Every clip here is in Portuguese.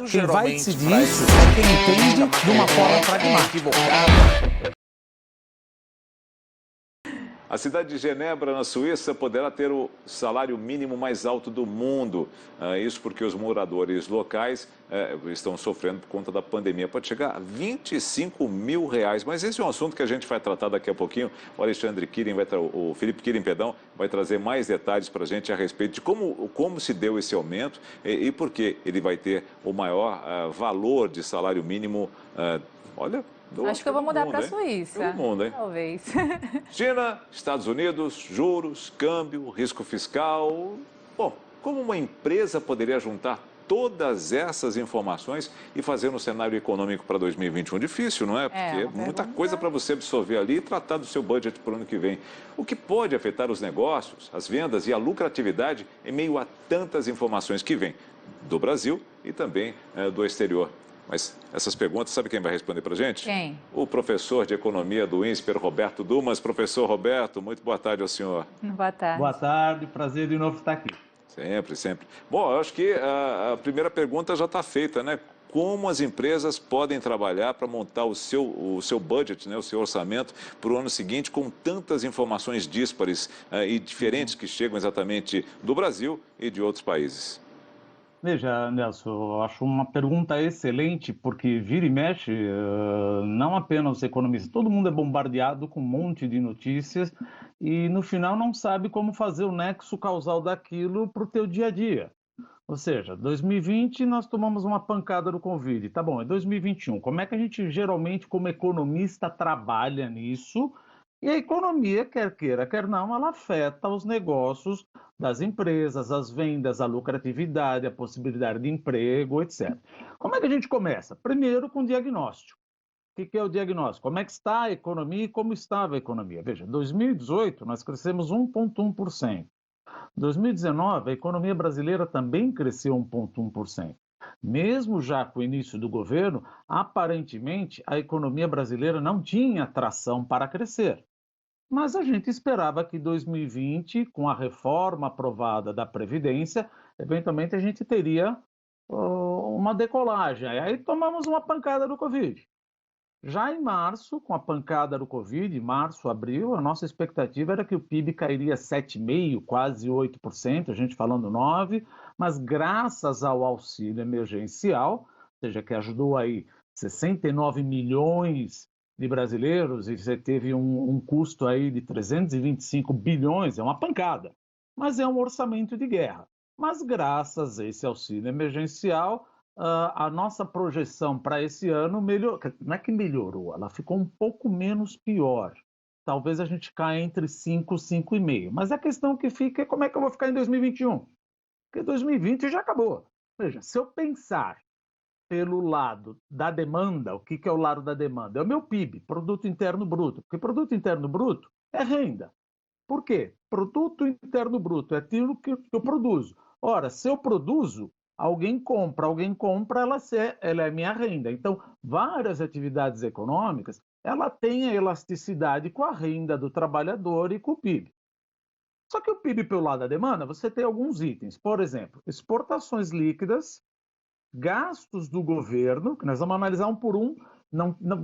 Quem vai decidir isso é quem entende de uma forma pragmática. A cidade de Genebra, na Suíça, poderá ter o salário mínimo mais alto do mundo. Isso porque os moradores locais estão sofrendo por conta da pandemia. Pode chegar a 25 mil reais. Mas esse é um assunto que a gente vai tratar daqui a pouquinho. O Alexandre Kirin, o Felipe Kirin, perdão, vai trazer mais detalhes para a gente a respeito de como se deu esse aumento e por que ele vai ter o maior valor de salário mínimo. Olha... Acho que eu vou mudar para a Suíça. Pelo mundo, hein? Talvez. China, Estados Unidos, juros, câmbio, risco fiscal. Bom, como uma empresa poderia juntar todas essas informações e fazer um cenário econômico para 2021? Difícil, não é? Porque muita coisa para você absorver ali e tratar do seu budget para o ano que vem. O que pode afetar os negócios, as vendas e a lucratividade em meio a tantas informações que vêm do Brasil e também do exterior? Mas essas perguntas, sabe quem vai responder para a gente? Quem? O professor de economia do INSPER, Roberto Dumas. Professor Roberto, muito boa tarde ao senhor. Boa tarde. Boa tarde, prazer de novo estar aqui. Sempre, sempre. Bom, eu acho que a primeira pergunta já está feita, né? Como as empresas podem trabalhar para montar o seu budget, né, o seu orçamento para o ano seguinte com tantas informações díspares e diferentes que chegam exatamente do Brasil e de outros países? Veja, Nelson, eu acho uma pergunta excelente, porque vira e mexe, não apenas os economistas, todo mundo é bombardeado com um monte de notícias e no final não sabe como fazer o nexo causal daquilo para o teu dia a dia. Ou seja, 2020 nós tomamos uma pancada do Covid, tá bom, é 2021, como é que a gente geralmente como economista trabalha nisso? E a economia, quer queira, quer não, ela afeta os negócios das empresas, as vendas, a lucratividade, a possibilidade de emprego, etc. Como é que a gente começa? Primeiro com o diagnóstico. O que é o diagnóstico? Como é que está a economia e como estava a economia? Veja, em 2018 nós crescemos 1,1%. Em 2019, a economia brasileira também cresceu 1,1%. Mesmo já com o início do governo, aparentemente a economia brasileira não tinha tração para crescer. Mas a gente esperava que 2020, com a reforma aprovada da Previdência, eventualmente a gente teria uma decolagem. Aí tomamos uma pancada do Covid. Já em março, com a pancada do Covid, março, abril, a nossa expectativa era que o PIB cairia 7,5%, quase 8%, a gente falando 9%, mas graças ao auxílio emergencial, ou seja, que ajudou aí 69 milhões de brasileiros e você teve um custo aí de 325 bilhões, é uma pancada, mas é um orçamento de guerra. Mas graças a esse auxílio emergencial, a nossa projeção para esse ano melhorou, não é que melhorou, ela ficou um pouco menos pior. Talvez a gente caia entre 5 e 5,5. Mas a questão que fica é como é que eu vou ficar em 2021? Porque 2020 já acabou. Veja, se eu pensar pelo lado da demanda, o que é o lado da demanda? É o meu PIB, Produto Interno Bruto. Porque Produto Interno Bruto é renda. Por quê? Produto Interno Bruto é aquilo que eu produzo. Ora, se eu produzo, alguém compra, ela é minha renda. Então, várias atividades econômicas, ela tem a elasticidade com a renda do trabalhador e com o PIB. Só que o PIB pelo lado da demanda, você tem alguns itens. Por exemplo, exportações líquidas, gastos do governo, que nós vamos analisar um por um.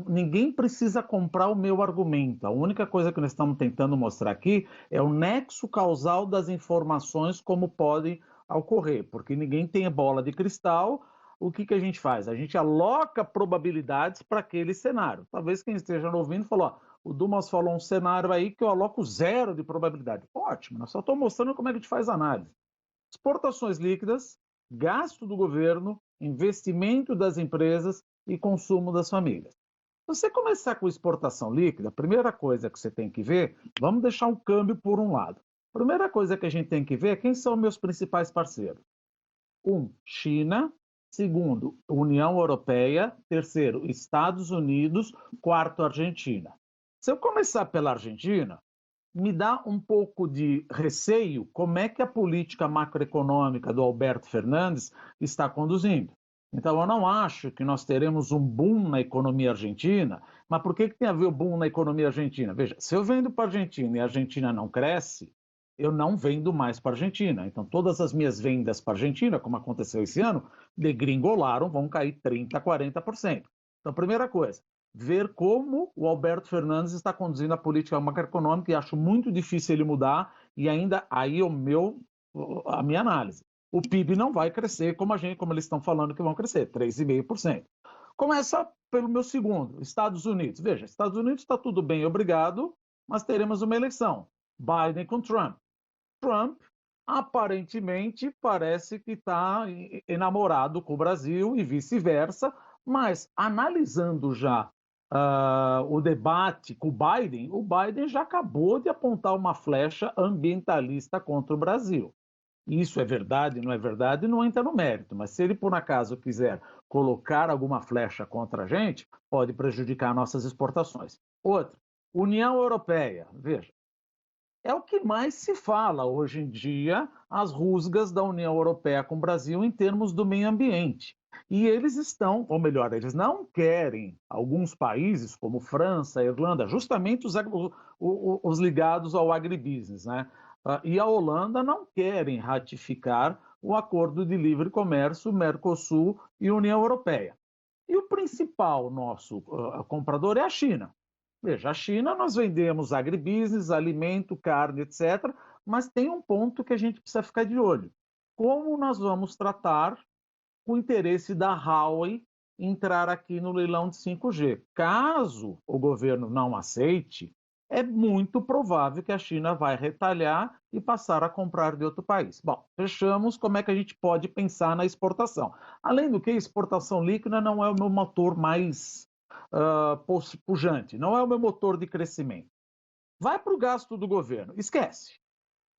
Ninguém precisa comprar o meu argumento. A única coisa que nós estamos tentando mostrar aqui é o nexo causal das informações, como podem ocorrer, porque ninguém tem bola de cristal. O que a gente faz? A gente aloca probabilidades para aquele cenário. Talvez quem esteja ouvindo falou, ó, o Dumas falou um cenário aí que eu aloco 0 de probabilidade. Ótimo, nós só estou mostrando como é que a gente faz a análise. Exportações líquidas, gasto do governo, investimento das empresas e consumo das famílias. Se você começar com exportação líquida, a primeira coisa que você tem que ver, vamos deixar o câmbio por um lado. A primeira coisa que a gente tem que ver é quem são meus principais parceiros. 1, China. 2, União Europeia. 3, Estados Unidos. 4, Argentina. Se eu começar pela Argentina, me dá um pouco de receio como é que a política macroeconômica do Alberto Fernandes está conduzindo. Então, eu não acho que nós teremos um boom na economia argentina, mas por que tem a ver o boom na economia argentina? Veja, se eu vendo para a Argentina e a Argentina não cresce, eu não vendo mais para a Argentina. Então, todas as minhas vendas para a Argentina, como aconteceu esse ano, degringolaram, vão cair 30%, 40%. Então, primeira coisa, ver como o Alberto Fernandes está conduzindo a política macroeconômica, e acho muito difícil ele mudar, e ainda aí a minha análise. O PIB não vai crescer como eles estão falando que vão crescer, 3,5%. Começa pelo meu segundo, Estados Unidos. Veja, Estados Unidos está tudo bem, obrigado, mas teremos uma eleição. Biden com Trump. Trump, aparentemente, parece que está enamorado com o Brasil e vice-versa, mas analisando já o debate com o Biden já acabou de apontar uma flecha ambientalista contra o Brasil. Isso é verdade, não entra no mérito, mas se ele, por acaso, quiser colocar alguma flecha contra a gente, pode prejudicar nossas exportações. Outra, União Europeia. Veja, é o que mais se fala hoje em dia, as rusgas da União Europeia com o Brasil em termos do meio ambiente. E eles estão, ou melhor, eles não querem, alguns países como França, Irlanda, justamente os ligados ao agribusiness, né? E a Holanda não querem ratificar o acordo de livre comércio Mercosul e União Europeia. E o principal nosso comprador é a China. Veja, a China nós vendemos agribusiness, alimento, carne, etc., mas tem um ponto que a gente precisa ficar de olho. Como nós vamos tratar o interesse da Huawei entrar aqui no leilão de 5G? Caso o governo não aceite, é muito provável que a China vai retalhar e passar a comprar de outro país. Bom, fechamos. Como é que a gente pode pensar na exportação? Além do que, exportação líquida não é o meu motor mais pujante, não é o meu motor de crescimento. Vai para o gasto do governo, esquece.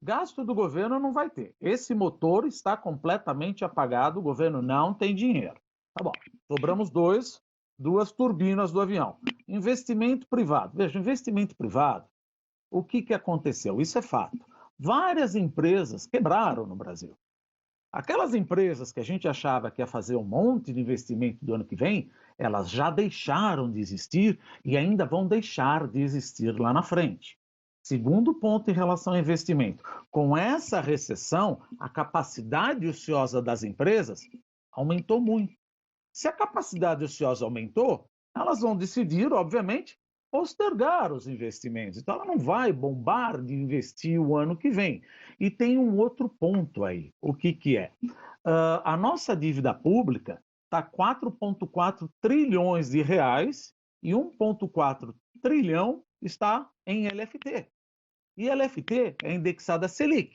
Gasto do governo não vai ter. Esse motor está completamente apagado, o governo não tem dinheiro. Tá bom, sobramos duas turbinas do avião. Investimento privado. Veja, investimento privado, o que aconteceu? Isso é fato. Várias empresas quebraram no Brasil. Aquelas empresas que a gente achava que ia fazer um monte de investimento do ano que vem, elas já deixaram de existir e ainda vão deixar de existir lá na frente. Segundo ponto em relação ao investimento. Com essa recessão, a capacidade ociosa das empresas aumentou muito. Se a capacidade ociosa aumentou, elas vão decidir, obviamente, postergar os investimentos. Então, ela não vai bombar de investir o ano que vem. E tem um outro ponto aí. O que é? A nossa dívida pública está 4,4 trilhões de reais e 1,4 trilhão está em LFT. E LFT é indexada a Selic.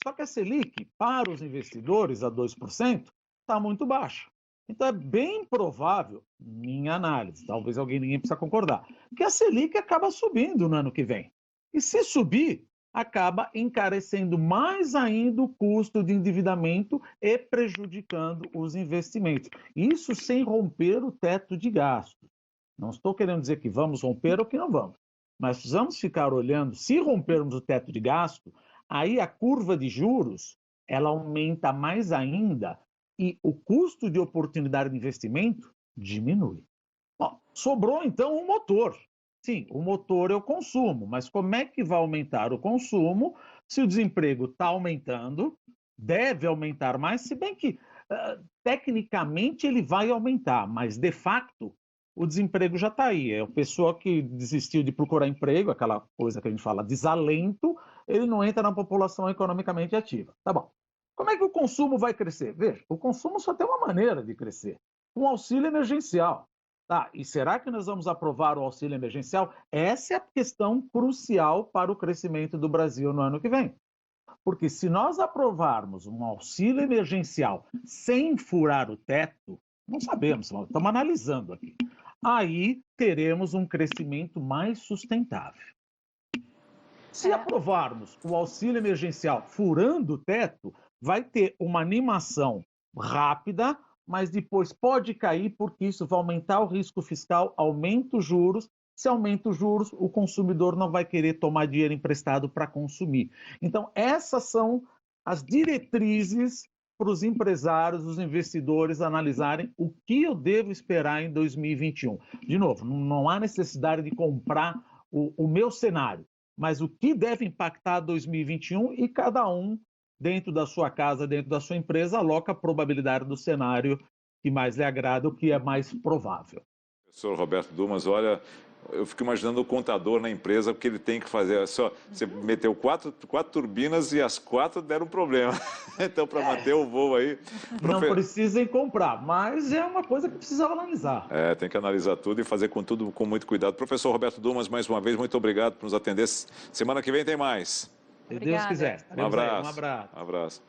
Só que a Selic, para os investidores, a 2%, está muito baixa. Então, é bem provável, minha análise, talvez ninguém precisa concordar, que a Selic acaba subindo no ano que vem. E se subir, acaba encarecendo mais ainda o custo de endividamento e prejudicando os investimentos. Isso sem romper o teto de gastos. Não estou querendo dizer que vamos romper ou que não vamos, mas precisamos ficar olhando, se rompermos o teto de gasto, aí a curva de juros, ela aumenta mais ainda, e o custo de oportunidade de investimento diminui. Bom, sobrou então um motor. Sim, o motor é o consumo, mas como é que vai aumentar o consumo se o desemprego está aumentando? Deve aumentar mais, se bem que tecnicamente ele vai aumentar, mas de facto o desemprego já está aí. É a pessoa que desistiu de procurar emprego, aquela coisa que a gente fala desalento, ele não entra na população economicamente ativa. Tá bom. Como é que o consumo vai crescer? Veja, o consumo só tem uma maneira de crescer, com auxílio emergencial. Tá, e será que nós vamos aprovar o auxílio emergencial? Essa é a questão crucial para o crescimento do Brasil no ano que vem. Porque se nós aprovarmos um auxílio emergencial sem furar o teto, não sabemos, estamos analisando aqui, aí teremos um crescimento mais sustentável. Se aprovarmos o auxílio emergencial furando o teto, vai ter uma animação rápida, mas depois pode cair porque isso vai aumentar o risco fiscal, aumenta os juros. Se aumenta os juros, o consumidor não vai querer tomar dinheiro emprestado para consumir. Então, essas são as diretrizes para os empresários, os investidores analisarem o que eu devo esperar em 2021. De novo, não há necessidade de comprar o meu cenário, mas o que deve impactar 2021 e cada um, dentro da sua casa, dentro da sua empresa, aloca a probabilidade do cenário que mais lhe agrada, o que é mais provável. Professor Roberto Dumas, olha, eu fico imaginando o contador na empresa, porque ele tem que fazer, só, você meteu quatro turbinas e as 4 deram problema. Então, para manter o voo aí... Não precisem comprar, mas é uma coisa que precisava analisar. É, tem que analisar tudo e fazer com tudo com muito cuidado. Professor Roberto Dumas, mais uma vez, muito obrigado por nos atender. Semana que vem tem mais. Se Deus quiser. Um abraço. Um abraço. Um abraço.